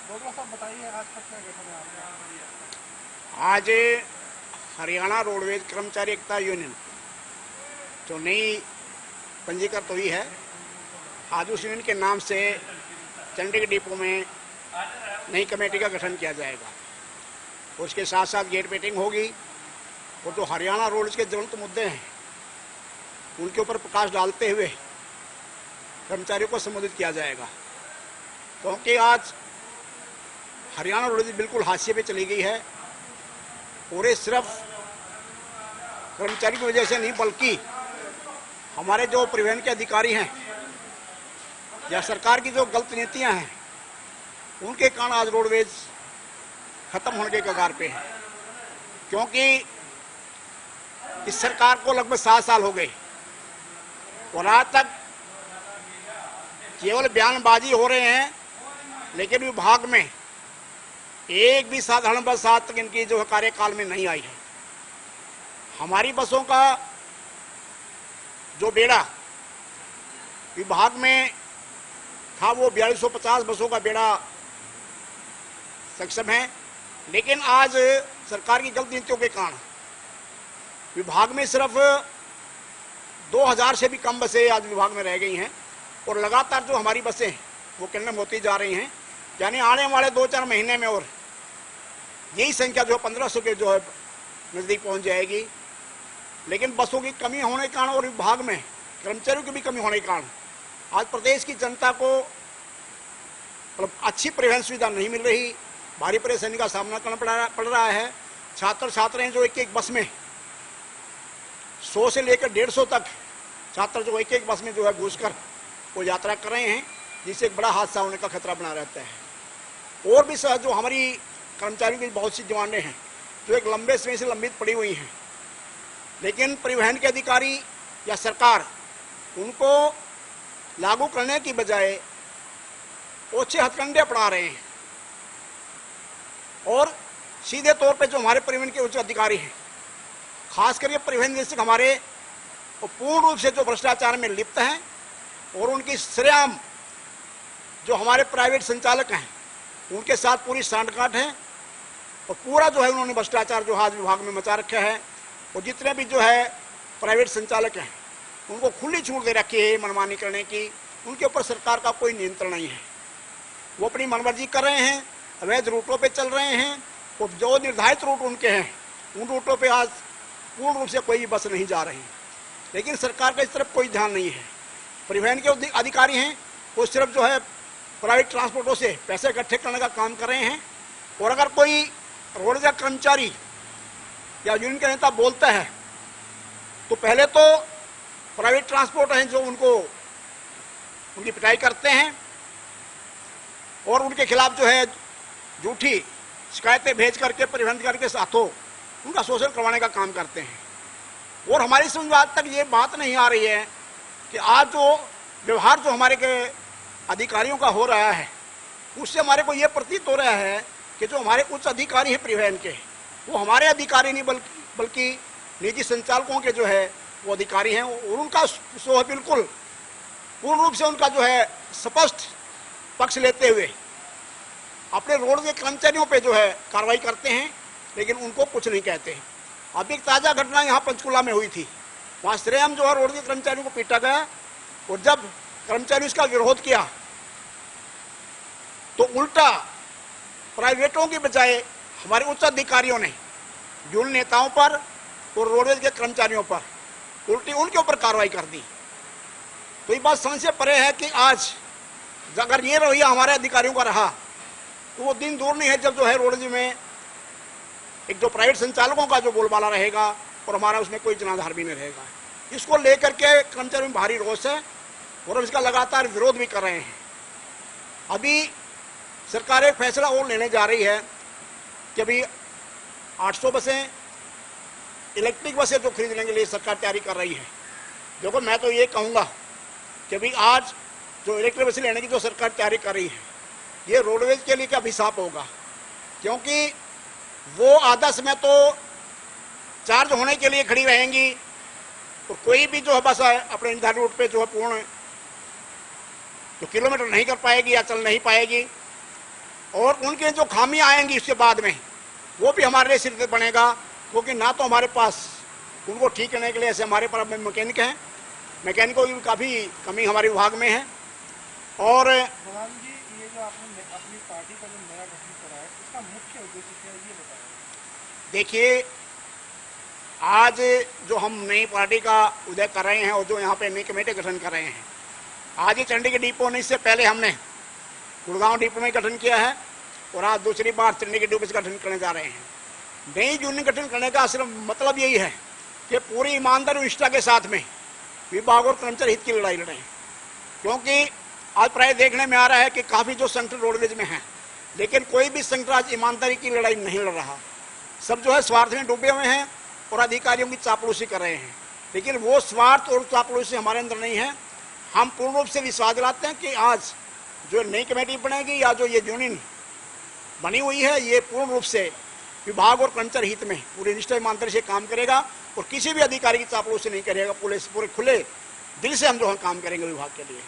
Doctor साहब बताइए आज तक क्या गठन है आपका? आज हरियाणा रोडवेज कर्मचारी एकता यूनियन जो नई पंजीकृत हुई है, आज उस यूनियन के नाम से चंडीगढ़ डिपो में नई कमेटी का गठन किया जाएगा। और उसके साथ साथ गेट मीटिंग होगी और जो हरियाणा रोड के ज्वलंत मुद्दे हैं उनके ऊपर प्रकाश डालते हुए कर्मचारियों को संबोधित किया जाएगा। क्योंकि आज हरियाणा रोड बिल्कुल हाशिए पे चली गई है और ये सिर्फ कर्मचारी की वजह से नहीं बल्कि हमारे जो परिवहन के अधिकारी हैं या सरकार की जो गलत नीतियां हैं उनके कारण आज रोडवेज खत्म होने के कगार पे है। क्योंकि इस सरकार को लगभग 7 साल हो गए और आज तक केवल बयानबाजी हो रहे हैं, लेकिन विभाग में एक भी साधारण बस आज तक इनकी जो कार्यकाल में नहीं आई है। हमारी बसों का जो बेड़ा विभाग में था वो 4250 बसों का बेड़ा सक्षम है, लेकिन आज सरकार की गलत नीतियों के कारण विभाग में सिर्फ 2000 से भी कम बसें आज विभाग में रह गई हैं और लगातार जो हमारी बसें वो किन्नम होती जा रही हैं। यानी आने वाले 2-4 महीने में और यही संख्या जो 1500 के जो है नज़दीक पहुंच जाएगी। लेकिन बसों की कमी होने के कारण और विभाग में कर्मचारियों की भी कमी होने के कारण आज प्रदेश की जनता को मतलब अच्छी परिवहन सुविधा नहीं मिल रही, भारी परेशानी का सामना करना पड़ रहा है। छात्र छात्राएं जो एक बस में 100 से लेकर 150 तक छात्र जो एक बस में जो है घुसकर वो यात्रा कर रहे हैं, जिससे एक बड़ा हादसा होने का खतरा बना रहता है। और भी जो हमारी कर्मचारियों की बहुत सी डिमांडें हैं जो एक लंबे समय से लंबित पड़ी हुई हैं, लेकिन परिवहन के अधिकारी या सरकार उनको लागू करने की बजाय ओछे हथकंडे अपना रहे हैं। और सीधे तौर पे जो हमारे परिवहन के उच्च अधिकारी हैं, खास करके परिवहन निदेशक हमारे, वो पूर्ण रूप से जो भ्रष्टाचार में लिप्त हैं और उनकी श्रेयाम जो हमारे प्राइवेट संचालक हैं उनके साथ पूरी सांठगांठ है और पूरा जो है उन्होंने भ्रष्टाचार जो आज विभाग में मचा रखा है। और जितने भी जो है प्राइवेट संचालक हैं उनको खुली छूट दे रखी है मनमानी करने की, उनके ऊपर सरकार का कोई नियंत्रण नहीं है। वो अपनी मनमर्जी कर रहे हैं, अवैध रूटों पे चल रहे हैं और जो निर्धारित रूट उनके हैं उन रूटों पे आज पूर्ण रूप से कोई बस नहीं जा रही। लेकिन सरकार का इस तरफ कोई ध्यान नहीं है। परिवहन के अधिकारी हैं वो सिर्फ जो है प्राइवेट ट्रांसपोर्टों से पैसे इकट्ठे करने का काम कर रहे हैं। और अगर कोई रोड का कर्मचारी या यूनियन का नेता बोलता है तो पहले तो प्राइवेट ट्रांसपोर्ट हैं जो उनकी पिटाई करते हैं और उनके खिलाफ जो है झूठी शिकायतें भेज करके परिवहन अधिकारी के साथों उनका शोषण करवाने का काम करते हैं। और हमारी समझ में आज तक ये बात नहीं आ रही है कि आज जो व्यवहार जो हमारे के अधिकारियों का हो रहा है उससे हमारे को ये प्रतीत हो रहा है कि जो हमारे उच्च अधिकारी हैं परिवहन के वो हमारे अधिकारी नहीं बल्कि निजी संचालकों के जो है वो अधिकारी हैं। और उनका जो है बिल्कुल पूर्ण रूप से उनका जो है स्पष्ट पक्ष लेते हुए अपने रोड के कर्मचारियों पे जो है कार्रवाई करते हैं, लेकिन उनको कुछ नहीं कहते हैं। अभी एक ताज़ा घटना यहाँ पंचकुला में हुई थी, वहाँ श्रेयम जो है रोड के कर्मचारियों को पीटा गया और जब कर्मचारी उसका विरोध किया तो उल्टा प्राइवेटों की बजाय हमारे उच्च अधिकारियों ने यूनियन नेताओं पर और रोडवेज के कर्मचारियों पर उल्टी उनके ऊपर कार्रवाई कर दी। तो ये बात समझ से परे है कि आज अगर ये रवैया हमारे अधिकारियों का रहा तो वो दिन दूर नहीं है जब जो है रोडवेज में एक जो प्राइवेट संचालकों का जो बोलबाला रहेगा और हमारा उसमें कोई जनाधार भी नहीं रहेगा। इसको लेकर के कर्मचारियों में भारी रोष है और इसका लगातार विरोध भी कर रहे हैं। अभी सरकार एक फैसला और लेने जा रही है कि अभी 800 बसें इलेक्ट्रिक बसें जो खरीदने के लिए सरकार तैयारी कर रही है। देखो मैं तो ये कहूँगा कि अभी आज जो इलेक्ट्रिक बसें लेने की जो सरकार तैयारी कर रही है ये रोडवेज के लिए क्या अभिशाप होगा, क्योंकि वो आधा समय तो चार्ज होने के लिए खड़ी रहेंगी और कोई भी जो है बस अपने निर्धारित रूट पे जो है पूर्ण जो किलोमीटर नहीं कर पाएगी या चल नहीं पाएगी। और उनके जो खामियां आएंगी उसके बाद में वो भी हमारे लिए सिर बनेगा, क्योंकि ना तो हमारे पास उनको ठीक करने के लिए ऐसे हमारे पास मैकेनिक हैं, मैकेनिकों की काफ़ी कमी हमारे विभाग में है। और प्रधान जी, ये जो आपने अपनी पार्टी का जो नया गठन करा है, इसका मुख्य उद्देश्य क्या है, ये बताएं। देखिए, आज जो हम नई पार्टी का उदय कर रहे हैं और जो यहाँ पे नई कमेटी गठन कर रहे हैं, आज ही चंडीगढ़ डिपो होने से पहले हमने गुड़गांव डिपो में गठन किया है और आज दूसरी बार चंडीगढ़ डिपो से गठन करने जा रहे हैं। नई यूनियन गठन करने का सिर्फ मतलब यही है कि पूरी ईमानदारी और निष्ठा के साथ में विभाग और कर्मचारी हित की लड़ाई लड़ें, क्योंकि आज प्राय देखने में आ रहा है कि काफ़ी जो संगठन रोडवेज में है, लेकिन कोई भी संगठन आज ईमानदारी की लड़ाई नहीं लड़ रहा। सब जो है स्वार्थ में डूबे हुए हैं और अधिकारियों की चापलूसी कर रहे हैं, लेकिन वो स्वार्थ और चापलूसी हमारे अंदर नहीं है। हम पूर्ण रूप से विश्वास दिलाते हैं कि आज जो नई कमेटी बनेगी या जो ये यूनियन बनी हुई है, ये पूर्ण रूप से विभाग और कर्मचारी हित में पूरी निष्ठा ईमानदारी से काम करेगा और किसी भी अधिकारी की चापलूसी नहीं करेगा। पुलिस पूरे खुले दिल से हम जो है काम करेंगे विभाग के लिए।